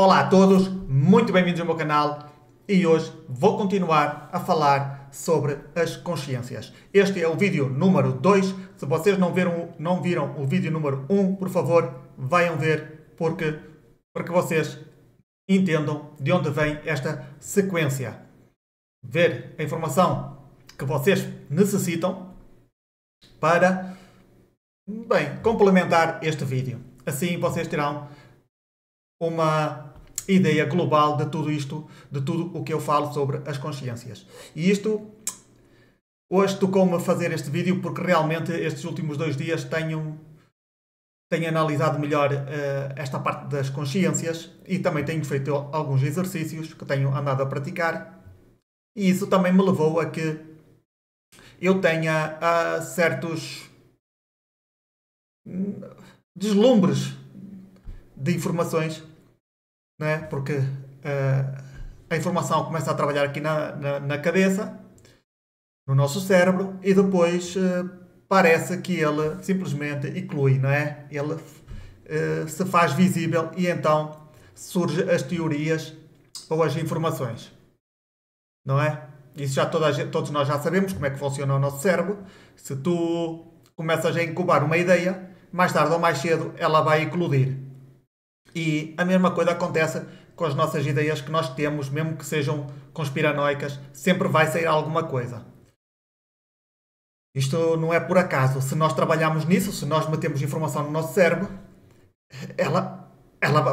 Olá a todos, muito bem-vindos ao meu canal e hoje vou continuar a falar sobre as consciências. Este é o vídeo número 2. Se vocês não viram o vídeo número 1, por favor, venham ver para que vocês entendam de onde vem esta sequência. Ver a informação que vocês necessitam para, complementar este vídeo. Assim vocês terão uma ideia global de tudo isto, de tudo o que eu falo sobre as consciências. E isto, hoje tocou-me a fazer este vídeo porque realmente estes últimos 2 dias tenho analisado melhor esta parte das consciências e também tenho feito alguns exercícios que tenho andado a praticar. E isso também me levou a que eu tenha certos deslumbres de informações, não é? Porque a informação começa a trabalhar aqui na cabeça, no nosso cérebro, e depois parece que ele simplesmente eclui, não é? Ele se faz visível e então surgem as teorias ou as informações, não é? Isso já todos nós já sabemos como é que funciona o nosso cérebro. Se tu começas a incubar uma ideia, mais tarde ou mais cedo ela vai eclodir. E a mesma coisa acontece com as nossas ideias que nós temos, mesmo que sejam conspiranoicas, sempre vai sair alguma coisa. Isto não é por acaso. Se nós trabalharmos nisso, se nós metemos informação no nosso cérebro,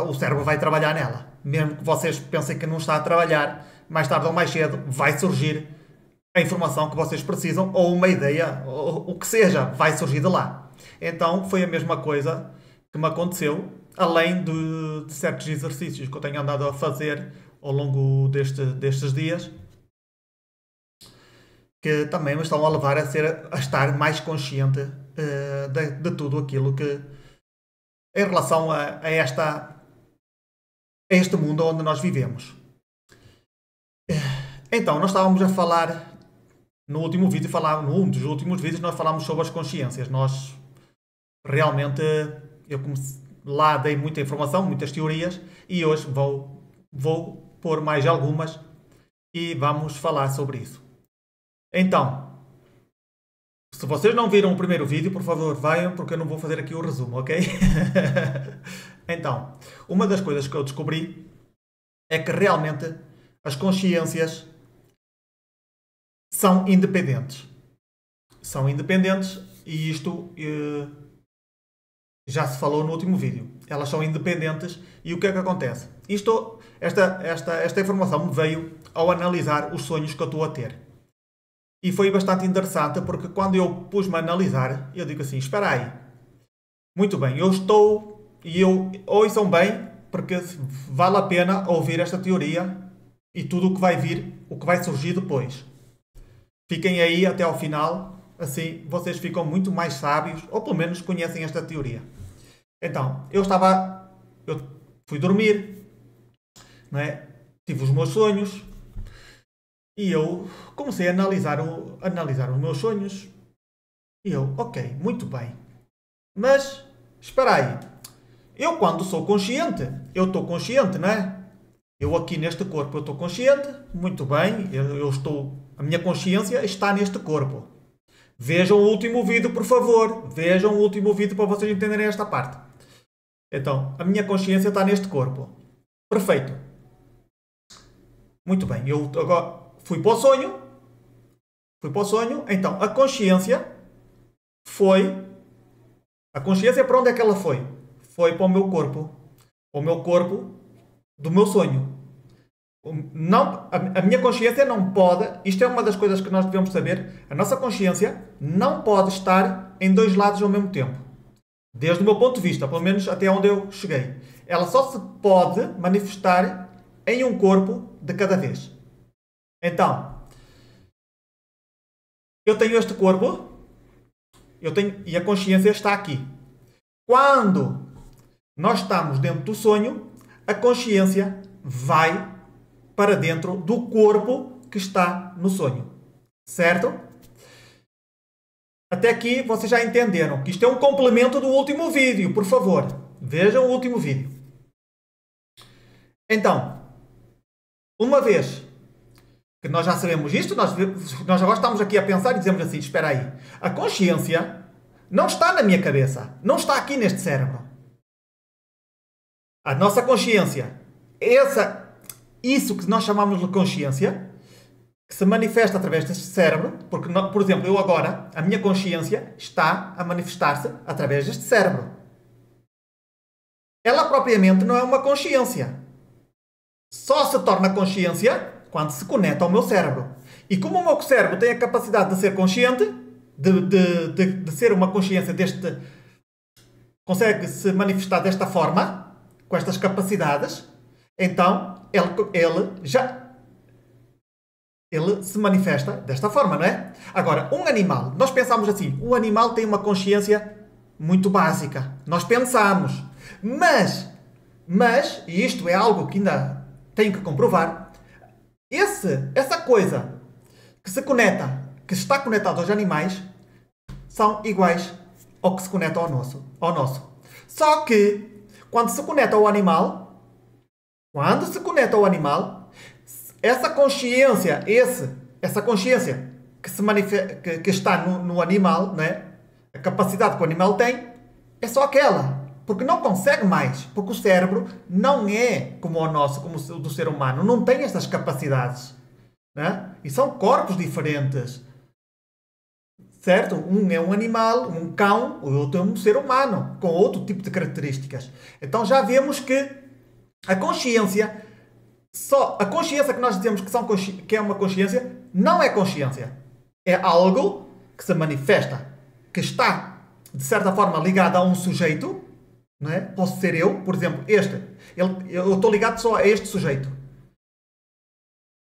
o cérebro vai trabalhar nela. Mesmo que vocês pensem que não está a trabalhar, mais tarde ou mais cedo vai surgir a informação que vocês precisam, ou uma ideia, ou o que seja, vai surgir de lá. Então foi a mesma coisa que me aconteceu, além de certos exercícios que eu tenho andado a fazer ao longo destes dias, que também me estão a levar a estar mais consciente de tudo aquilo que, em relação a este mundo onde nós vivemos. Então, nós estávamos a falar, no último vídeo, num dos últimos vídeos, nós falámos sobre as consciências. Nós, realmente, lá dei muita informação, muitas teorias, e hoje vou pôr mais algumas e vamos falar sobre isso. Então, se vocês não viram o primeiro vídeo, por favor, venham, porque eu não vou fazer aqui o resumo, ok? Então, uma das coisas que eu descobri é que realmente as consciências são independentes. São independentes e isto já se falou no último vídeo. Elas são independentes e o que é que acontece? Esta informação me veio ao analisar os sonhos que eu estou a ter. E foi bastante interessante porque quando eu pus-me a analisar, eu digo assim, espera aí. Muito bem, ouçam bem, porque vale a pena ouvir esta teoria e tudo o que vai vir, o que vai surgir depois. Fiquem aí até ao final, assim vocês ficam muito mais sábios, ou pelo menos conhecem esta teoria. Então, eu fui dormir, não é? Tive os meus sonhos e eu comecei a analisar os meus sonhos e ok, muito bem. Mas, espera aí, eu quando sou consciente, eu estou consciente, não é? Eu aqui neste corpo eu estou consciente, muito bem, a minha consciência está neste corpo. Vejam o último vídeo, por favor. Vejam o último vídeo para vocês entenderem esta parte. Então, a minha consciência está neste corpo. Perfeito. Muito bem, eu agora fui para o sonho. Então, a consciência para onde é que ela foi? Foi para o meu corpo. O meu corpo do meu sonho. Não, a minha consciência não pode, isto é uma das coisas que nós devemos saber, a nossa consciência não pode estar em 2 lados ao mesmo tempo. Desde o meu ponto de vista, pelo menos até onde eu cheguei. Ela só se pode manifestar em um corpo de cada vez. Então, eu tenho este corpo, e a consciência está aqui. Quando nós estamos dentro do sonho, a consciência vai para dentro do corpo que está no sonho. Certo? Até aqui vocês já entenderam que isto é um complemento do último vídeo. Por favor, vejam o último vídeo. Então, uma vez que nós já sabemos isto, nós agora estamos aqui a pensar e dizemos assim, espera aí, a consciência não está na minha cabeça, não está aqui neste cérebro. A nossa consciência, isso que nós chamamos de consciência, que se manifesta através deste cérebro, porque, por exemplo, eu agora, a minha consciência está a manifestar-se através deste cérebro. Ela propriamente não é uma consciência. Só se torna consciência quando se conecta ao meu cérebro. E como o meu cérebro tem a capacidade de ser consciente, de ser uma consciência consegue se manifestar desta forma, com estas capacidades, então ele se manifesta desta forma, não é? Agora, um animal, nós pensamos assim, o animal tem uma consciência muito básica. Nós pensamos, mas, e isto é algo que ainda tenho que comprovar, essa coisa que se conecta, que está conectada aos animais, são iguais ao que se conecta ao nosso. Só que, quando se conecta ao animal, essa consciência que se manifesta, que está no animal, né? A capacidade que o animal tem, é só aquela. Porque não consegue mais. Porque o cérebro não é como o nosso, como o do ser humano. Não tem estas capacidades. Né? E são corpos diferentes. Certo? Um é um animal, um cão, o outro é um ser humano, com outro tipo de características. Então já vemos que a consciência que nós dizemos que é uma consciência, não é consciência. É algo que se manifesta, que está, de certa forma, ligado a um sujeito, não é? Posso ser eu, por exemplo, eu estou ligado só a este sujeito.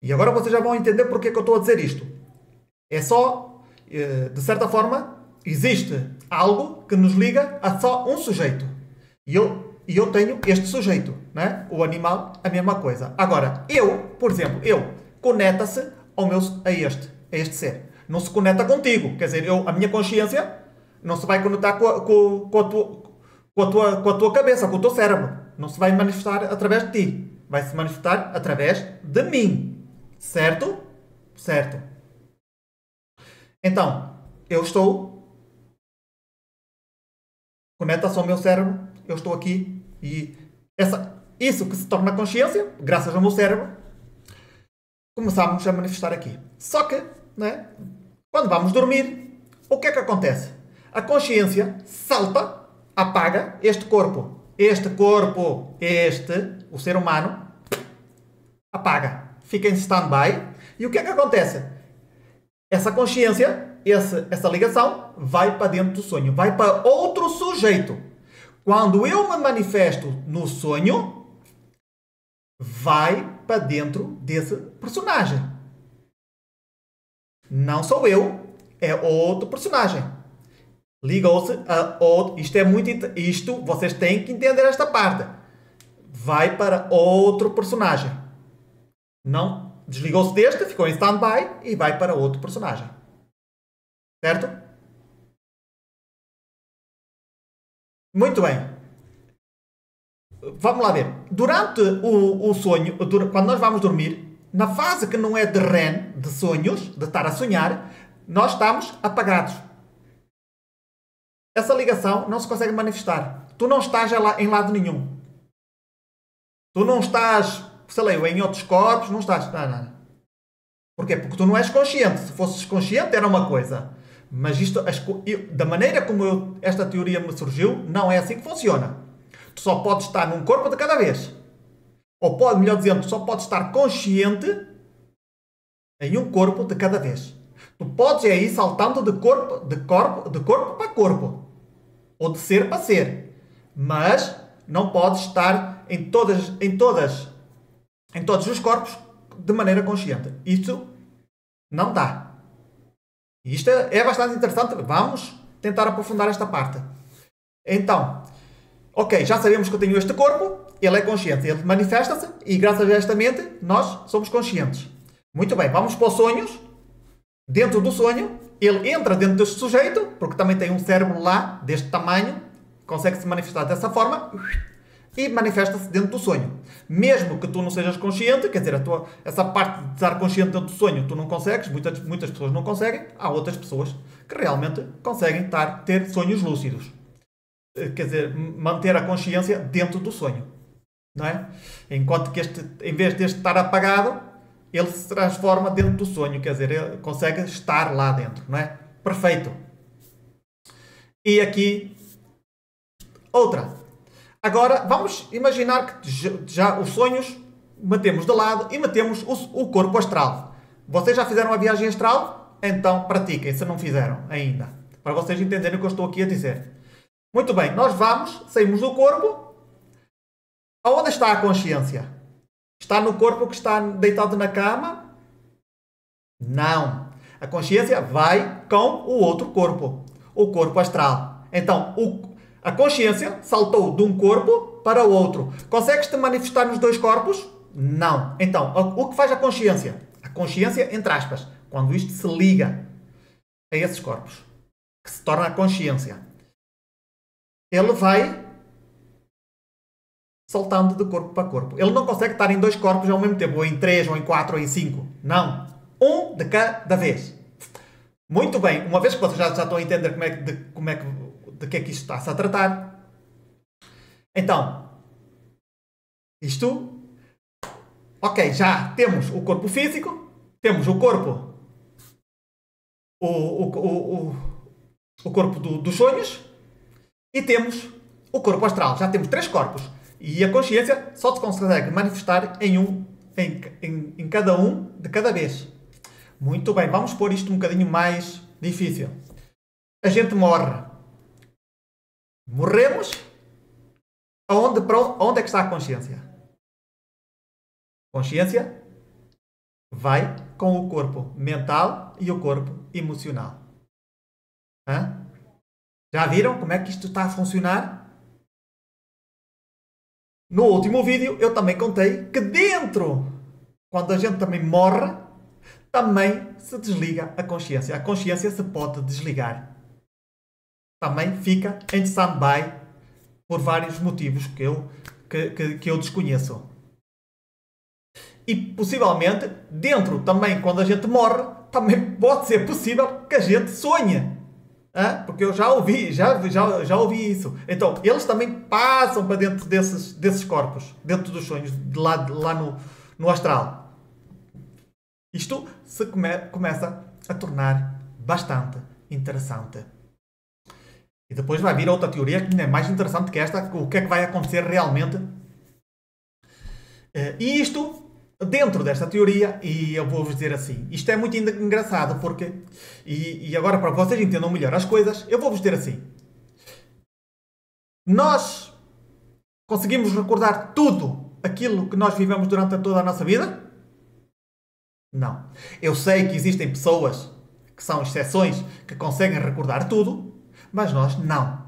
E agora vocês já vão entender porque é que eu estou a dizer isto. É só, de certa forma, existe algo que nos liga a só um sujeito. E eu tenho este sujeito, né? O animal, a mesma coisa. Agora, por exemplo, conecta-se a este ser. Não se conecta contigo. Quer dizer, a minha consciência não se vai conectar com a tua cabeça, com o teu cérebro. Não se vai manifestar através de ti. Vai se manifestar através de mim. Certo? Certo. Então, conecta-se ao meu cérebro, eu estou aqui e isso que se torna consciência, graças ao meu cérebro, começamos a manifestar aqui. Só que, né, quando vamos dormir, o que é que acontece? A consciência salta, apaga este corpo, o ser humano, apaga, fica em stand-by. E o que é que acontece? Essa consciência, essa ligação, vai para dentro do sonho, vai para outro sujeito. Quando eu me manifesto no sonho, vai para dentro desse personagem. Não sou eu, é outro personagem. Ligou-se a outro. Isto vocês têm que entender esta parte. Vai para outro personagem. Não desligou-se deste, ficou em stand-by e vai para outro personagem. Certo? Muito bem. Vamos lá ver. Durante o sonho, quando nós vamos dormir, na fase que não é de REM, de sonhos, de estar a sonhar, nós estamos apagados. Essa ligação não se consegue manifestar. Tu não estás em lado nenhum. Tu não estás, sei lá, em outros corpos, não estás. Não. Porquê? Porque tu não és consciente. Se fosses consciente era uma coisa. Mas da maneira como esta teoria me surgiu, não é assim que funciona. Tu só podes estar num corpo de cada vez. Ou melhor dizendo, tu só podes estar consciente em um corpo de cada vez. Tu podes ir saltando de corpo para corpo. Ou de ser para ser. Mas não podes estar em todos os corpos de maneira consciente. Isso não dá. Isto é bastante interessante. Vamos tentar aprofundar esta parte. Então, ok, já sabemos que eu tenho este corpo, ele é consciente, ele manifesta-se e graças a esta mente nós somos conscientes. Muito bem, vamos para os sonhos. Dentro do sonho, ele entra dentro deste sujeito, porque também tem um cérebro lá, deste tamanho, consegue se manifestar dessa forma. e manifesta-se dentro do sonho. Mesmo que tu não sejas consciente, quer dizer, essa parte de estar consciente dentro do sonho tu não consegues, muitas pessoas não conseguem, há outras pessoas que realmente conseguem ter sonhos lúcidos. Quer dizer, manter a consciência dentro do sonho. Não é? Enquanto que em vez de estar apagado, ele se transforma dentro do sonho, quer dizer, ele consegue estar lá dentro, não é? Perfeito. E aqui, outra. Agora, vamos imaginar que já os sonhos metemos de lado e metemos o corpo astral. Vocês já fizeram a viagem astral? Então pratiquem, se não fizeram ainda. Para vocês entenderem o que eu estou aqui a dizer. Muito bem, nós saímos do corpo. Aonde está a consciência? Está no corpo que está deitado na cama? Não. A consciência vai com o outro corpo. O corpo astral. Então, a consciência saltou de um corpo para o outro. Consegues-te manifestar nos dois corpos? Não. Então, o que faz a consciência? A consciência, entre aspas, quando isto se liga a esses corpos, que se torna a consciência, ele vai saltando de corpo para corpo. Ele não consegue estar em dois corpos ao mesmo tempo, ou em 3, ou em 4, ou em 5. Não. Um de cada vez. Muito bem. Uma vez que vocês já estão a entender de que é que isto está-se a tratar. Então, isto... Ok, já temos o corpo físico, temos o corpo... O corpo dos sonhos e temos o corpo astral. Já temos 3 corpos. E a consciência só se consegue manifestar em cada um de cada vez. Muito bem, vamos pôr isto um bocadinho mais difícil. A gente morre. Morremos. Onde é que está a consciência? Consciência vai com o corpo mental e o corpo emocional. Hã? Já viram como é que isto está a funcionar? No último vídeo eu também contei que quando a gente também morre, também se desliga a consciência. A consciência se pode desligar. Também fica em stand-by por vários motivos que eu desconheço. E possivelmente, também quando a gente morre, também pode ser possível que a gente sonhe. Porque eu já ouvi isso. Então, eles também passam para dentro desses corpos, dentro dos sonhos, lá no astral. Isto começa a tornar bastante interessante. E depois vai vir outra teoria que ainda é mais interessante que esta, o que é que vai acontecer realmente. E isto... Dentro desta teoria, e eu vou-vos dizer assim, isto é muito engraçado porque, e agora para que vocês entendam melhor as coisas, eu vou-vos dizer assim, nós conseguimos recordar tudo aquilo que nós vivemos durante toda a nossa vida? Não. Eu sei que existem pessoas que são exceções que conseguem recordar tudo, mas nós não.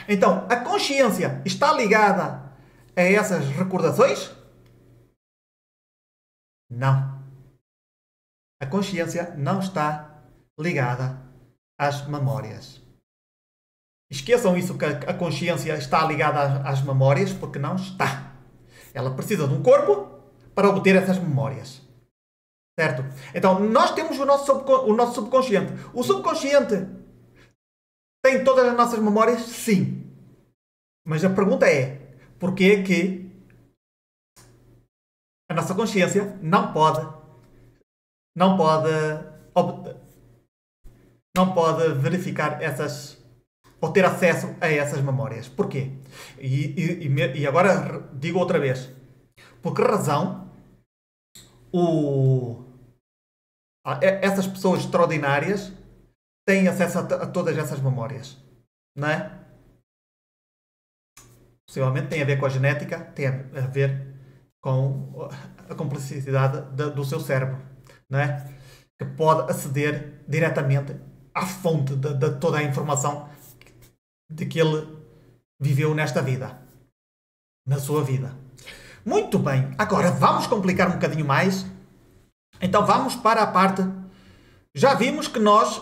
Então, a consciência está ligada a essas recordações? Não. A consciência não está ligada às memórias. Esqueçam isso que a consciência está ligada às memórias, porque não está. Ela precisa de um corpo para obter essas memórias. Certo? Então, nós temos o nosso subconsciente. O subconsciente tem todas as nossas memórias? Sim. Mas a pergunta é, porquê é que a nossa consciência não pode verificar ou ter acesso a essas memórias? Porquê? E agora digo outra vez. Por que razão essas pessoas extraordinárias têm acesso a todas essas memórias? Não é? Possivelmente tem a ver com a genética, tem a ver com a complexidade do seu cérebro, não é? Que pode aceder diretamente à fonte de toda a informação de que ele viveu nesta vida, na sua vida. Muito bem, agora vamos complicar um bocadinho mais. Então vamos para a parte... Já vimos que nós...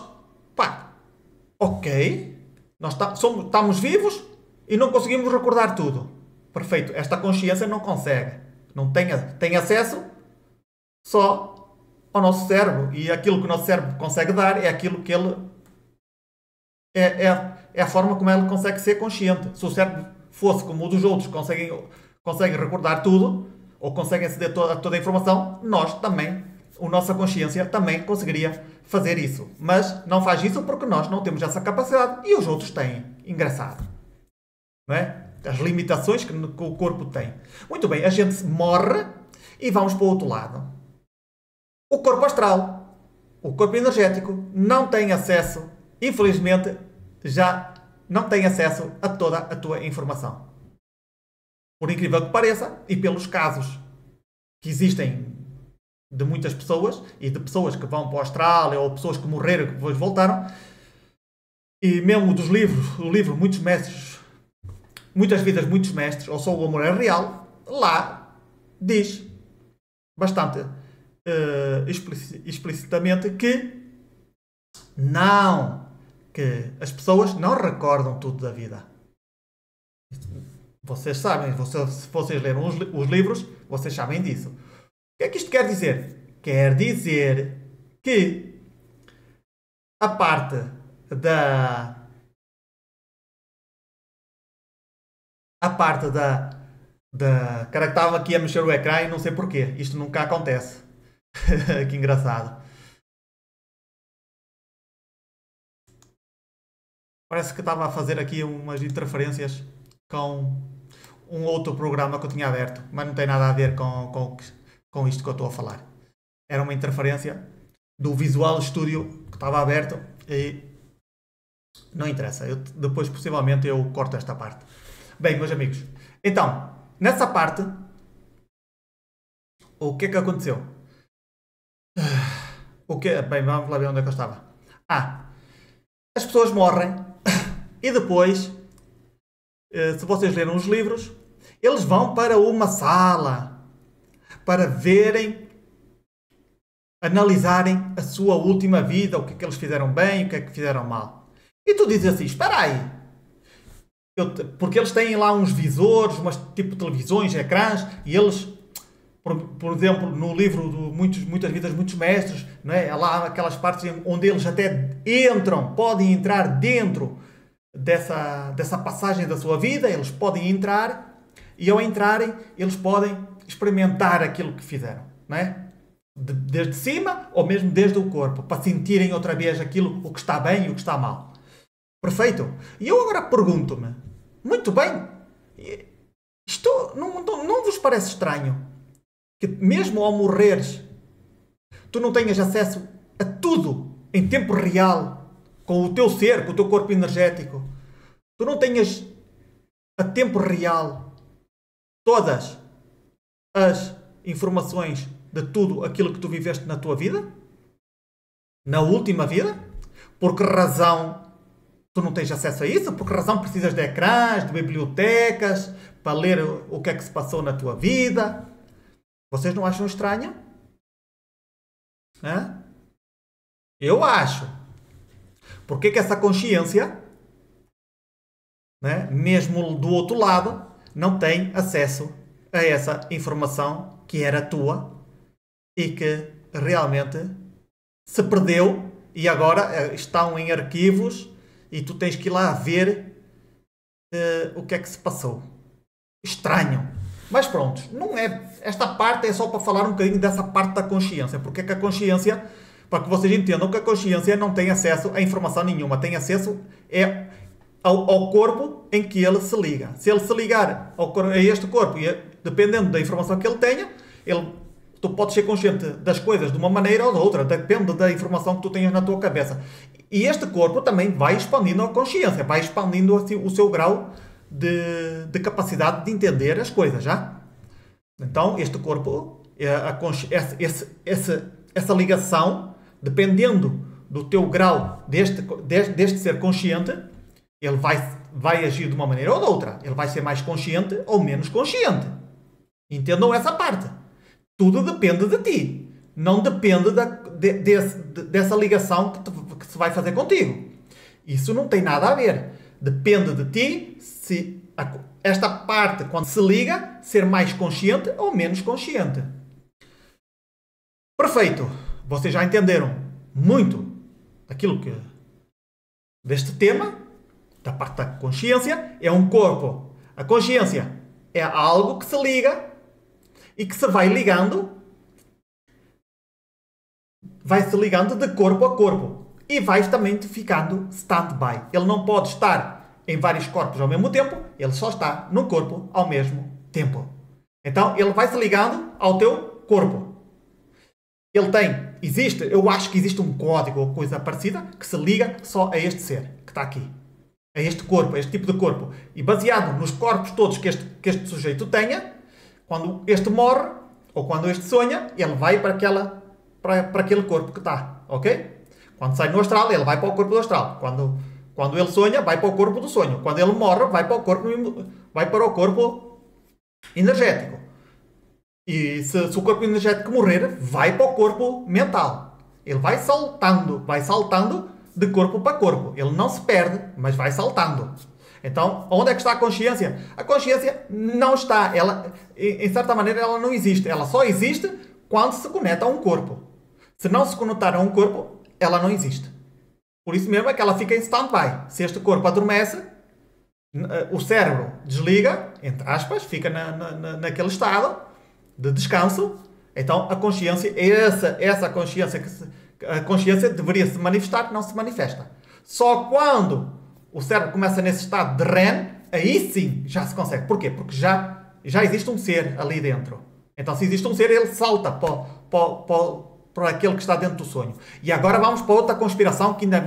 ok, nós estamos vivos e não conseguimos recordar tudo. Perfeito. Esta consciência não consegue. Não tem acesso só ao nosso cérebro. E aquilo que o nosso cérebro consegue dar é aquilo que ele... É a forma como ele consegue ser consciente. Se o cérebro fosse como o dos outros, conseguem recordar tudo, ou conseguem aceder a toda a informação, nós também, a nossa consciência também conseguiria fazer isso. Mas não faz isso porque nós não temos essa capacidade e os outros têm. Engraçado. Não é? As limitações que o corpo tem. Muito bem, a gente morre e vamos para o outro lado. O corpo astral, o corpo energético, não tem acesso, infelizmente, já não tem acesso a toda a tua informação. Por incrível que pareça, e pelos casos que existem de muitas pessoas, e de pessoas que vão para o astral, ou pessoas que morreram e que depois voltaram, e mesmo dos livros, o livro Muitos Mestres, Muitas Vidas, Muitos Mestres, ou Só o Amor é Real, lá diz bastante explicitamente que as pessoas não recordam tudo da vida. Vocês sabem, se vocês leram os livros, vocês sabem disso. O que é que isto quer dizer? Quer dizer que a parte da... Cara, que estava aqui a mexer o ecrã e não sei porquê. Isto nunca acontece. Que engraçado. Parece que estava a fazer aqui umas interferências com um outro programa que eu tinha aberto, mas não tem nada a ver com isto que eu estou a falar. Era uma interferência do Visual Studio que estava aberto e não interessa. Depois, possivelmente, eu corto esta parte. Bem, meus amigos, então, nessa parte, o que é que aconteceu? Bem, vamos lá ver onde é que eu estava. As pessoas morrem e depois, se vocês leram os livros, eles vão para uma sala para verem, analisarem a sua última vida, o que é que eles fizeram bem, o que é que fizeram mal. E tu dizes assim, espera aí, porque eles têm lá uns visores, umas tipo televisões, ecrãs, e eles, por exemplo, no livro do Muitas Vidas, Muitos Mestres, não é? Há lá aquelas partes onde eles até podem entrar dentro dessa passagem da sua vida, eles podem entrar, e ao entrarem, eles podem experimentar aquilo que fizeram, não é? Desde cima, ou mesmo desde o corpo, para sentirem outra vez o que está bem e o que está mal. Perfeito? E eu agora pergunto-me, muito bem, isto não vos parece estranho que mesmo ao morreres tu não tenhas acesso a tudo em tempo real com o teu ser, com o teu corpo energético? Tu não tenhas a tempo real todas as informações de tudo aquilo que tu viveste na tua vida? Na última vida? Por que razão tu não tens acesso a isso? Por que razão precisas de ecrãs, de bibliotecas, para ler o que é que se passou na tua vida? Vocês não acham estranho? Hã? Eu acho. Porque é que essa consciência, né, mesmo do outro lado, não tem acesso a essa informação que era tua e que realmente se perdeu e agora estão em arquivos e tu tens que ir lá ver o que é que se passou. Estranho. Mas pronto, não é, esta parte é só para falar um bocadinho dessa parte da consciência. Porque é que a consciência, para que vocês entendam que a consciência não tem acesso a informação nenhuma. Tem acesso ao corpo em que ele se liga. Se ele se ligar a este corpo, e dependendo da informação que ele tenha, tu podes ser consciente das coisas de uma maneira ou de outra. Depende da informação que tu tenhas na tua cabeça. E este corpo também vai expandindo a consciência, vai expandindo assim, o seu grau de capacidade de entender as coisas, já? Então, este corpo, essa ligação, dependendo do teu grau deste ser consciente, ele vai agir de uma maneira ou de outra. Ele vai ser mais consciente ou menos consciente. Entendam essa parte. Tudo depende de ti. Não depende dessa ligação que se vai fazer contigo. Isso não tem nada a ver. Depende de ti se esta parte, quando se liga, ser mais consciente ou menos consciente. Perfeito! Vocês já entenderam muito daquilo que deste tema, da parte da consciência. É um corpo. A consciência é algo que se liga e que se vai se ligando de corpo a corpo e vai também ficando stand-by. Ele não pode estar em vários corpos ao mesmo tempo, ele só está num corpo ao mesmo tempo. Então ele vai se ligando ao teu corpo. Eu acho que existe um código ou coisa parecida que se liga só a este ser que está aqui. A este corpo, a este tipo de corpo. E baseado nos corpos todos que este sujeito tenha, quando este morre ou quando este sonha, ele vai para aquele corpo que está. Ok? Quando sai no astral, ele vai para o corpo do astral. Quando ele sonha, vai para o corpo do sonho. Quando ele morre, vai para o corpo energético. E se o corpo energético morrer, vai para o corpo mental. Ele vai saltando de corpo para corpo. Ele não se perde, mas vai saltando. Então, onde é que está a consciência? A consciência não está. Ela, em certa maneira, ela não existe. Ela só existe quando se conecta a um corpo. Se não se conectar a um corpo, ela não existe. Por isso mesmo é que ela fica em stand-by. Se este corpo adormece, o cérebro desliga, entre aspas, fica naquele estado de descanso. Então a consciência é essa consciência a consciência deveria se manifestar, não se manifesta. Só quando o cérebro começa nesse estado de REM, aí sim já se consegue. Porquê? Porque já existe um ser ali dentro. Então se existe um ser, ele salta para aquele que está dentro do sonho. E agora vamos para outra conspiração que ainda é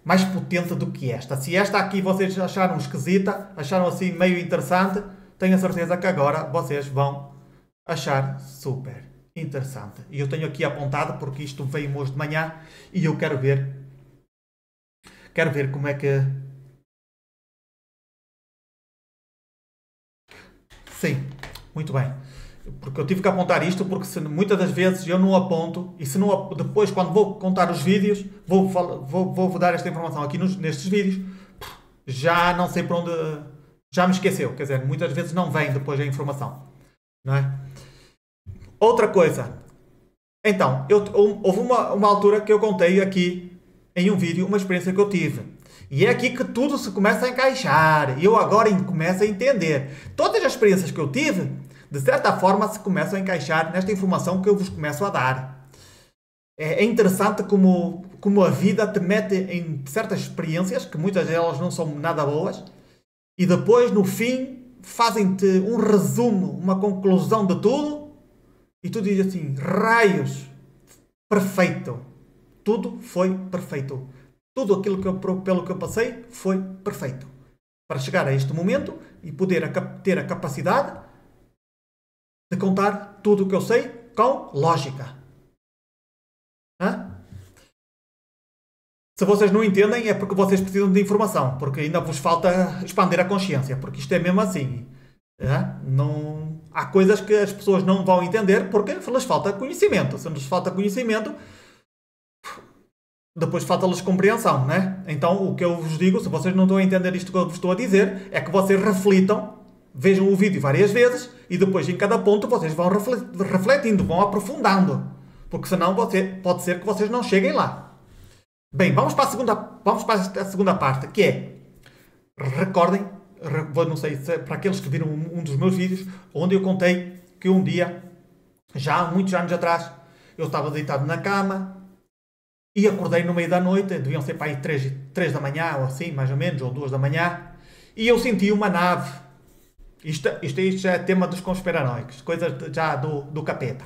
mais potente do que esta. Se esta aqui vocês acharam esquisita, acharam assim meio interessante, tenho a certeza que agora vocês vão achar super interessante. E eu tenho aqui apontado porque isto veio hoje de manhã e eu quero ver como é que... Sim, muito bem. Porque eu tive que apontar isto porque muitas das vezes eu não aponto e se não, depois quando vou contar os vídeos vou dar esta informação aqui nestes vídeos, já não sei para onde, já me esqueceu, quer dizer, muitas vezes não vem depois a informação, não é? Outra coisa, então, houve uma altura que eu contei aqui em um vídeo uma experiência que eu tive. E é aqui que tudo se começa a encaixar. E eu agora começo a entender. Todas as experiências que eu tive, de certa forma, se começam a encaixar nesta informação que eu vos começo a dar. É interessante como a vida te mete em certas experiências, que muitas delas não são nada boas, e depois, no fim, fazem-te um resumo, uma conclusão de tudo, e tu dizes assim, raios, perfeito. Tudo foi perfeito. Tudo aquilo pelo que eu passei foi perfeito. Para chegar a este momento e poder ter a capacidade de contar tudo o que eu sei com lógica. Hã? Se vocês não entendem é porque vocês precisam de informação, porque ainda vos falta expandir a consciência, porque isto é mesmo assim. Não... Há coisas que as pessoas não vão entender porque lhes falta conhecimento. Se lhes falta conhecimento, depois falta-lhes compreensão, né? Então, o que eu vos digo, se vocês não estão a entender isto que eu vos estou a dizer, é que vocês reflitam, vejam o vídeo várias vezes e depois em cada ponto vocês vão refletindo, vão aprofundando. Porque senão pode ser que vocês não cheguem lá. Bem, vamos para a segunda parte, que é, recordem, não sei se para aqueles que viram um dos meus vídeos, onde eu contei que um dia, já há muitos anos atrás, eu estava deitado na cama e acordei no meio da noite, deviam ser para aí 3 da manhã, ou assim, mais ou menos, ou 2 da manhã, e eu senti uma nave. Isto já é tema dos conspiranoicos, coisas já do capeta.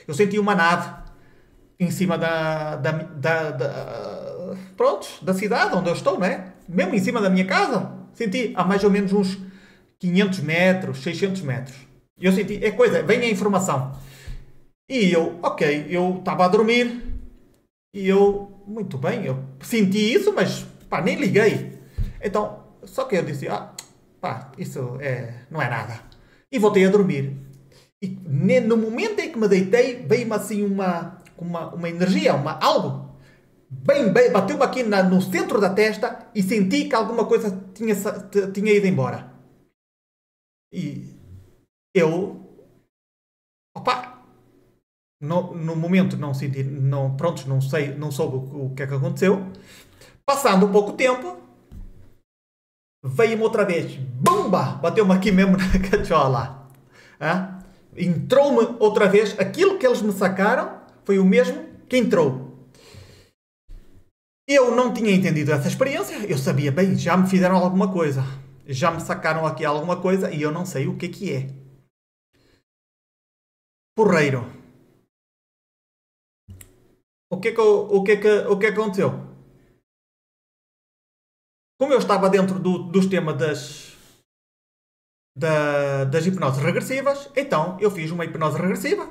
Eu senti uma nave em cima da cidade onde eu estou, né? Mesmo em cima da minha casa. Senti a mais ou menos uns 500 metros, 600 metros. Eu senti, vem a informação. E eu estava a dormir e muito bem, eu senti isso, mas nem liguei. Então, só que eu disse, isso não é nada. E voltei a dormir. E no momento em que me deitei, veio-me assim uma energia, algo. Bem, bateu-me aqui no centro da testa e senti que alguma coisa tinha ido embora. E eu, opa, no momento não senti, não, pronto, não sei, não soube o que é que aconteceu. Passando um pouco tempo, veio-me outra vez, bumba, bateu-me aqui mesmo na cachola. Ah? Entrou-me outra vez, aquilo que eles me sacaram foi o mesmo que entrou. Eu não tinha entendido essa experiência, eu sabia bem, já me fizeram alguma coisa, já me sacaram aqui alguma coisa e eu não sei o que é. Porreiro. O que é que aconteceu? Como eu estava dentro do sistema das hipnoses regressivas, então eu fiz uma hipnose regressiva.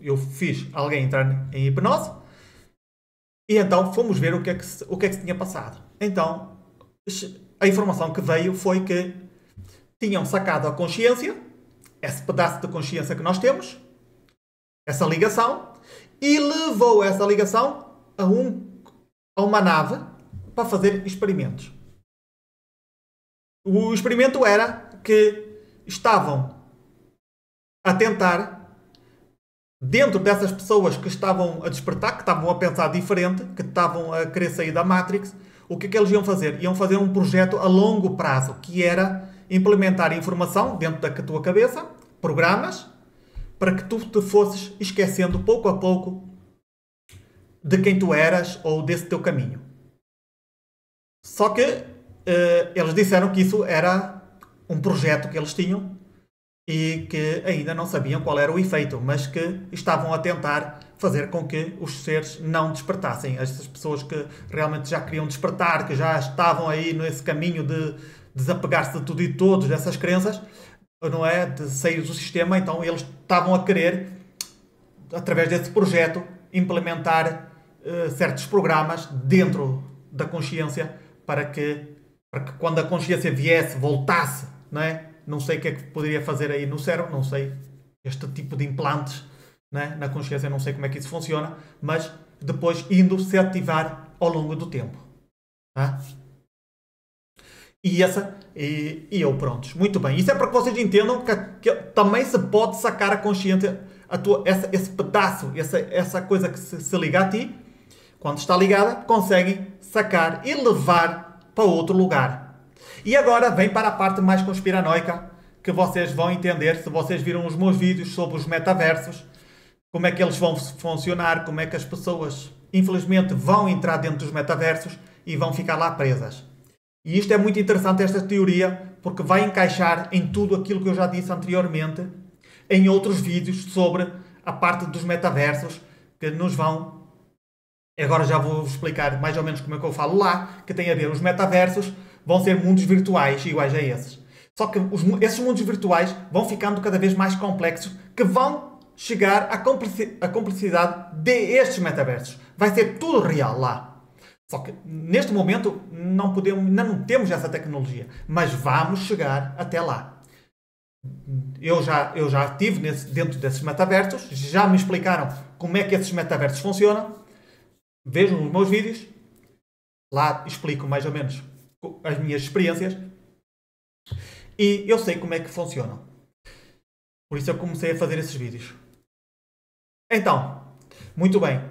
Eu fiz alguém entrar em hipnose e então fomos ver o que é que se tinha passado. Então a informação que veio foi que tinham sacado a consciência, esse pedaço de consciência que nós temos, essa ligação, e levou essa ligação a uma nave para fazer experimentos. O experimento era que estavam a tentar, dentro dessas pessoas que estavam a despertar, que estavam a pensar diferente, que estavam a querer sair da Matrix, o que é que eles iam fazer? Iam fazer um projeto a longo prazo, que era implementar informação dentro da tua cabeça, programas, para que tu te fosses esquecendo pouco a pouco de quem tu eras ou desse teu caminho. Só que eles disseram que isso era um projeto que eles tinham e que ainda não sabiam qual era o efeito, mas que estavam a tentar fazer com que os seres não despertassem. Estas pessoas que realmente já queriam despertar, que já estavam aí nesse caminho de desapegar-se de tudo e de todos, dessas crenças, não é? De sair do sistema, então eles estavam a querer, através desse projeto, implementar certos programas dentro da consciência para que quando a consciência viesse, voltasse, não é? Não sei o que é que poderia fazer aí no cérebro, não sei este tipo de implantes, não é? Na consciência, não sei como é que isso funciona, mas depois indo se ativar ao longo do tempo. Tá? E eu, prontos, muito bem. Isso é para que vocês entendam que também se pode sacar a consciência, esse pedaço, essa coisa que se liga a ti, quando está ligada, conseguem sacar e levar para outro lugar. E agora vem para a parte mais conspiranoica, que vocês vão entender se vocês viram os meus vídeos sobre os metaversos, como é que eles vão funcionar, como é que as pessoas, infelizmente, vão entrar dentro dos metaversos e vão ficar lá presas. E isto é muito interessante, esta teoria, porque vai encaixar em tudo aquilo que eu já disse anteriormente, em outros vídeos sobre a parte dos metaversos, que nos vão... Agora já vou explicar mais ou menos como é que eu falo lá, que tem a ver, os metaversos vão ser mundos virtuais iguais a esses. Só que esses mundos virtuais vão ficando cada vez mais complexos, que vão chegar à complexidade destes metaversos. Vai ser tudo real lá. Só que neste momento ainda não temos essa tecnologia, mas vamos chegar até lá. Eu já estive dentro desses metaversos, já me explicaram como é que esses metaversos funcionam. Vejam os meus vídeos, lá explico mais ou menos as minhas experiências e eu sei como é que funcionam. Por isso eu comecei a fazer esses vídeos. Então, muito bem.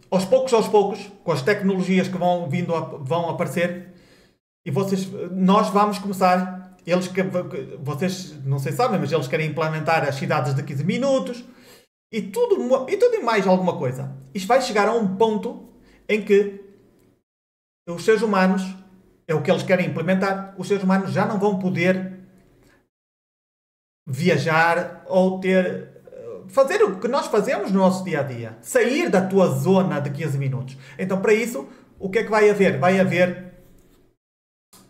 Aos poucos, com as tecnologias que vão aparecer, e nós vamos começar, vocês não sei se sabem, mas eles querem implementar as cidades de 15 minutos, e tudo e mais alguma coisa. Isto vai chegar a um ponto em que os seres humanos, é o que eles querem implementar, os seres humanos já não vão poder viajar ou fazer o que nós fazemos no nosso dia a dia. Sair da tua zona de 15 minutos. Então, para isso, o que é que vai haver? Vai haver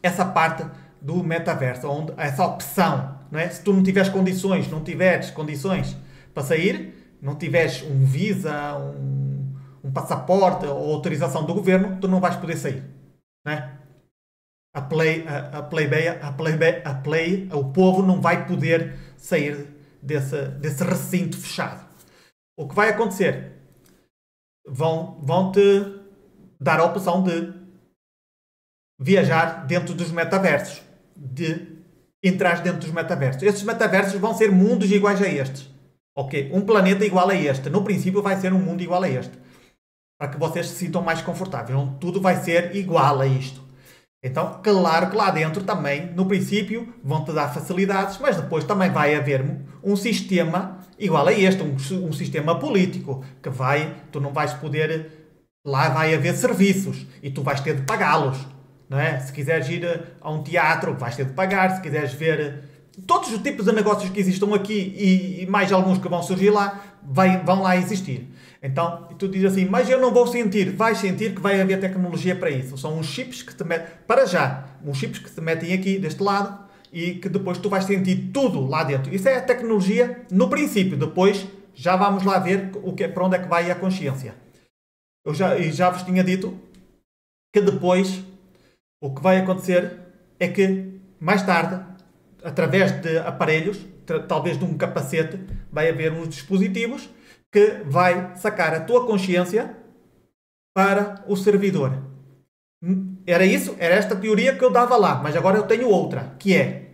essa parte do metaverso, onde essa opção, não é? Se tu não tiveres condições, para sair, não tiveres um Visa, um passaporte ou autorização do governo, tu não vais poder sair. Não é? O povo não vai poder sair desse recinto fechado. O que vai acontecer? Vão-te dar a opção de viajar dentro dos metaversos, de entrar dentro dos metaversos. Esses metaversos vão ser mundos iguais a estes. Ok? Um planeta igual a este. No princípio vai ser um mundo igual a este. Para que vocês se sintam mais confortáveis. Não, tudo vai ser igual a isto. Então, claro que lá dentro também, no princípio, vão-te dar facilidades, mas depois também vai haver um sistema igual a este, um sistema político, que tu não vais poder, lá vai haver serviços, e tu vais ter de pagá-los, não é? Se quiseres ir a um teatro, vais ter de pagar, se quiseres ver todos os tipos de negócios que existam aqui, e mais alguns que vão surgir lá, vão lá existir. Então, tu dizes assim, mas eu não vou sentir. Vais sentir que vai haver tecnologia para isso. São uns chips que te metem, para já, uns chips que te metem aqui, deste lado, e que depois tu vais sentir tudo lá dentro. Isso é a tecnologia no princípio. Depois, já vamos lá ver para onde é que vai a consciência. Eu já vos tinha dito que depois, o que vai acontecer é que, mais tarde, através de aparelhos, talvez de um capacete, vai haver uns dispositivos que vai sacar a tua consciência para o servidor. Era esta teoria que eu dava lá, mas agora eu tenho outra, que é,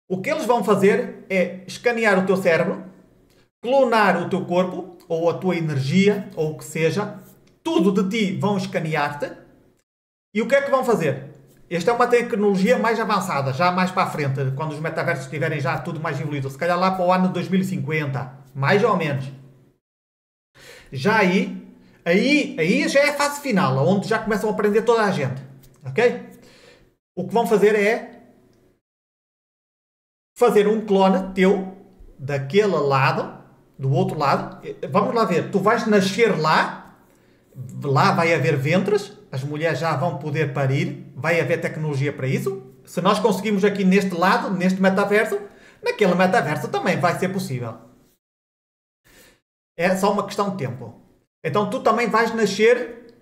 o que eles vão fazer é escanear o teu cérebro, clonar o teu corpo, ou a tua energia, ou o que seja, tudo de ti vão escanear-te, e o que é que vão fazer? Esta é uma tecnologia mais avançada, já mais para a frente, quando os metaversos estiverem já tudo mais evoluído, se calhar lá para o ano 2050, mais ou menos. Já aí já é a fase final, onde já começam a aprender toda a gente. Ok? O que vão fazer é fazer um clone teu, daquele lado, do outro lado. Vamos lá ver, tu vais nascer lá vai haver ventres, as mulheres já vão poder parir, vai haver tecnologia para isso. Se nós conseguimos aqui neste lado, neste metaverso, naquele metaverso também vai ser possível. É só uma questão de tempo. Então tu também vais nascer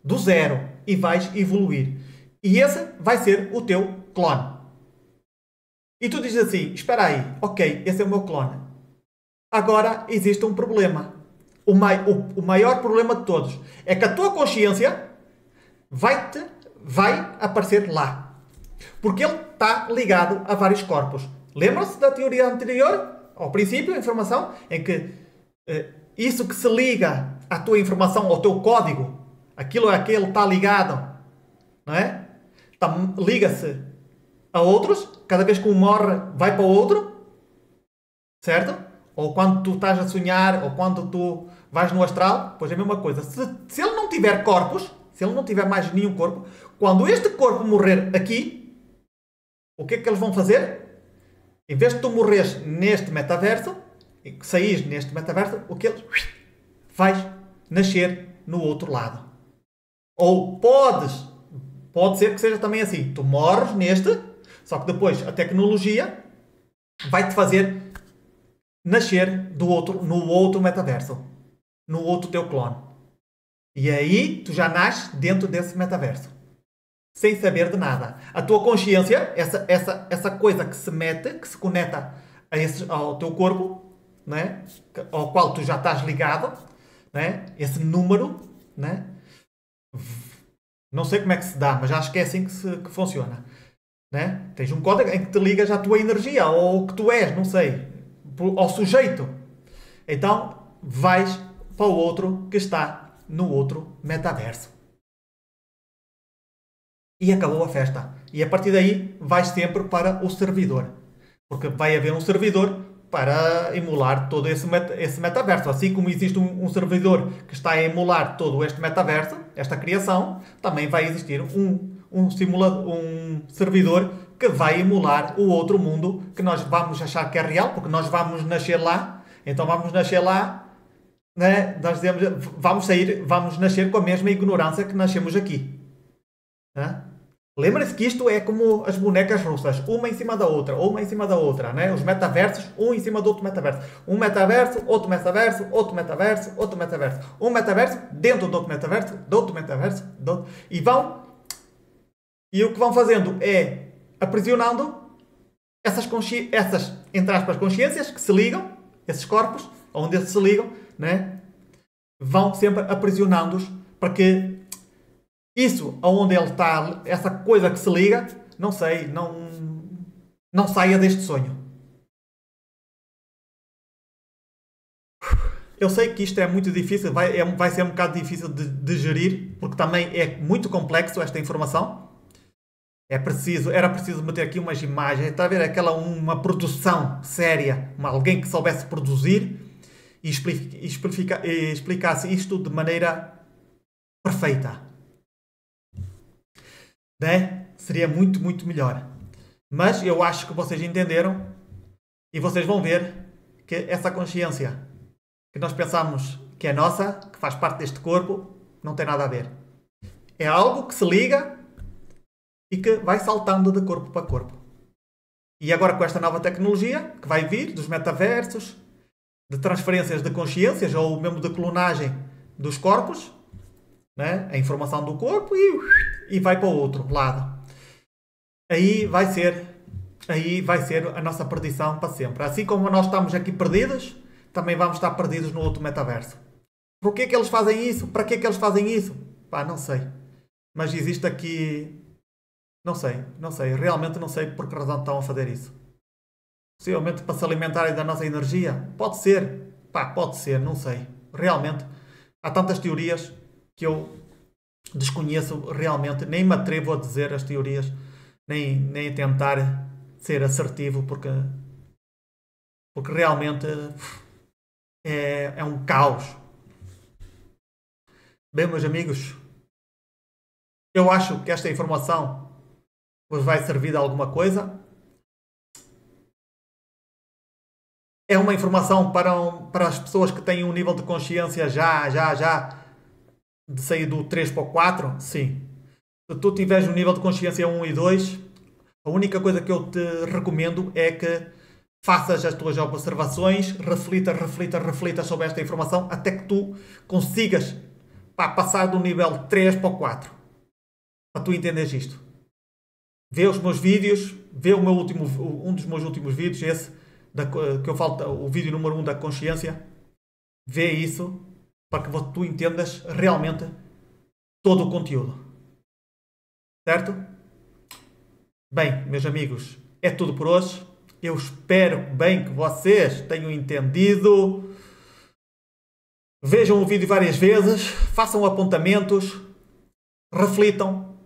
do zero e vais evoluir. E esse vai ser o teu clone. E tu dizes assim, espera aí, ok, esse é o meu clone. Agora existe um problema. O maior problema de todos é que a tua consciência vai aparecer lá. Porque ele está ligado a vários corpos. Lembram-se da teoria anterior? Ao princípio, a informação em que isso que se liga à tua informação, ao teu código, aquilo a que ele está ligado, não é? Liga-se a outros, cada vez que um morre vai para o outro, certo? Ou quando tu estás a sonhar, ou quando tu vais no astral, pois é a mesma coisa. Se ele não tiver corpos, se ele não tiver mais nenhum corpo, quando este corpo morrer aqui, o que é que eles vão fazer? Em vez de tu morreres neste metaverso, e que saís neste metaverso, o que eles vais nascer no outro lado. Ou pode ser que seja também assim, tu morres neste, só que depois a tecnologia vai-te fazer nascer no outro metaverso, no outro teu clone. E aí tu já nasces dentro desse metaverso, sem saber de nada. A tua consciência, essa coisa que se mete, que se conecta ao teu corpo, né? Ao qual tu já estás ligado, né? Esse número, né? Não sei como é que se dá, mas acho que é assim que funciona, né? Tens um código em que te ligas à tua energia, ou o que tu és, não sei, ao sujeito. Então vais para o outro que está no outro metaverso. E acabou a festa. E a partir daí vais sempre para o servidor. Porque vai haver um servidor para emular todo esse metaverso. Assim como existe um servidor que está a emular todo este metaverso, esta criação, também vai existir um servidor que vai emular o outro mundo que nós vamos achar que é real, porque nós vamos nascer lá. Então vamos nascer lá, né? Nós dizemos, vamos nascer com a mesma ignorância que nascemos aqui. Né? Lembrem-se que isto é como as bonecas russas, uma em cima da outra, uma em cima da outra, né? Os metaversos, um em cima do outro metaverso. Um metaverso, outro metaverso, outro metaverso, outro metaverso. Um metaverso dentro do outro metaverso, do outro metaverso, do outro. E o que vão fazendo é aprisionando essas entre aspas, consciências que se ligam, esses corpos, onde eles se ligam, né? Vão sempre aprisionando-os para que isso, aonde ele está, essa coisa que se liga, não sei, Não saia deste sonho. Eu sei que isto é muito difícil, vai ser um bocado difícil de gerir, porque também é muito complexo esta informação. Era preciso meter aqui umas imagens, está a ver uma produção séria, alguém que soubesse produzir e explicasse isto de maneira perfeita. Né? Seria muito, muito melhor. Mas eu acho que vocês entenderam e vocês vão ver que essa consciência que nós pensamos que é nossa, que faz parte deste corpo, não tem nada a ver. É algo que se liga e que vai saltando de corpo para corpo. E agora com esta nova tecnologia que vai vir, dos metaversos, de transferências de consciências ou mesmo de clonagem dos corpos, né? A informação do corpo e vai para o outro lado. Aí vai ser a nossa perdição para sempre. Assim como nós estamos aqui perdidos, também vamos estar perdidos no outro metaverso. Por que eles fazem isso? Para que eles fazem isso? Pá, não sei. Mas existe aqui... Não sei. Realmente não sei por que razão estão a fazer isso. Possivelmente para se alimentarem da nossa energia? Pode ser. Pá, pode ser, não sei. Realmente, há tantas teorias que eu desconheço realmente. Nem me atrevo a dizer as teorias, nem a tentar ser assertivo, porque realmente é um caos. Bem, meus amigos, eu acho que esta informação vos vai servir de alguma coisa. É uma informação para as pessoas que têm um nível de consciência já de sair do 3 para o 4? Sim. Se tu tiveres um nível de consciência 1 e 2, a única coisa que eu te recomendo é que faças as tuas observações, reflita sobre esta informação até que tu consigas passar do nível 3 para o 4. Para tu entenderes isto. Vê os meus vídeos, vê um dos meus últimos vídeos, esse que eu falo, o vídeo número 1 da consciência. Vê isso para que tu entendas realmente todo o conteúdo. Certo? Bem, meus amigos, é tudo por hoje. Eu espero bem que vocês tenham entendido. Vejam o vídeo várias vezes, façam apontamentos, reflitam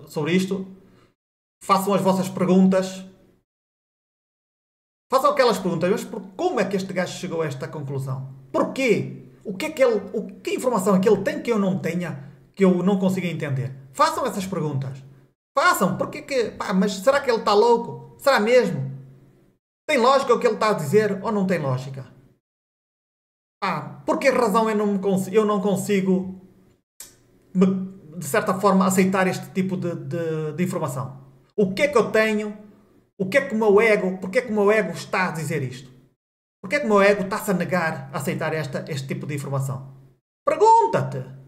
sobre isto, façam as vossas perguntas. Façam aquelas perguntas, mas como é que este gajo chegou a esta conclusão? Porquê? Que informação é que ele tem que eu não tenha, que eu não consiga entender? Façam essas perguntas. Façam, mas será que ele está louco? Será mesmo? Tem lógica o que ele está a dizer ou não tem lógica? Por que razão eu não consigo, de certa forma, aceitar este tipo de informação? O que é que eu tenho? Porque é que o meu ego está a dizer isto? Porque é que o meu ego está-se a negar a aceitar este tipo de informação? Pergunta-te!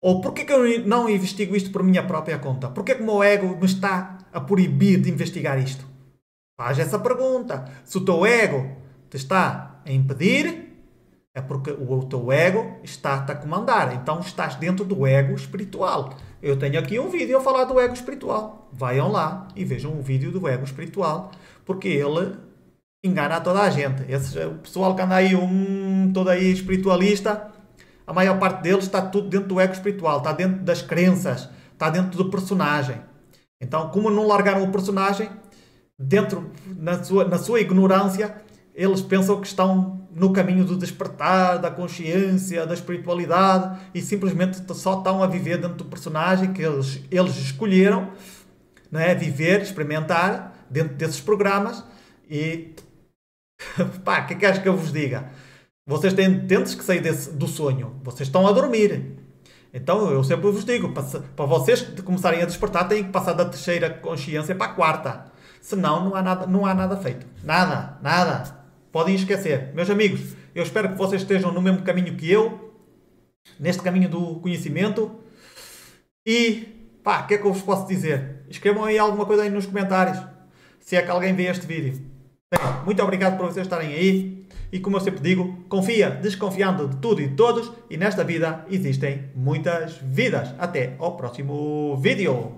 Ou porquê que eu não investigo isto por minha própria conta? Porquê que o meu ego me está a proibir de investigar isto? Faz essa pergunta. Se o teu ego te está a impedir, é porque o teu ego está-te a comandar. Então estás dentro do ego espiritual. Eu tenho aqui um vídeo a falar do ego espiritual. Vaiam lá e vejam um vídeo do ego espiritual, porque ele engana toda a gente. O pessoal que anda aí, todo aí espiritualista, a maior parte deles está tudo dentro do ego espiritual, está dentro das crenças, está dentro do personagem. Então, como não largaram o personagem, na sua ignorância, eles pensam que estão no caminho do despertar, da consciência, da espiritualidade e simplesmente só estão a viver dentro do personagem que eles escolheram, não é? Viver, experimentar dentro desses programas e o que queres que eu vos diga? Vocês têm que sair do sonho. Vocês estão a dormir. Então eu sempre vos digo, para vocês começarem a despertar, têm que passar da terceira consciência para a quarta. Senão não há nada feito. Nada. Podem esquecer. Meus amigos, eu espero que vocês estejam no mesmo caminho que eu, neste caminho do conhecimento. E, o que é que eu vos posso dizer? Escrevam aí alguma coisa aí nos comentários, se é que alguém vê este vídeo. Bem, muito obrigado por vocês estarem aí. E como eu sempre digo, confia, desconfiando de tudo e de todos. E nesta vida existem muitas vidas. Até ao próximo vídeo.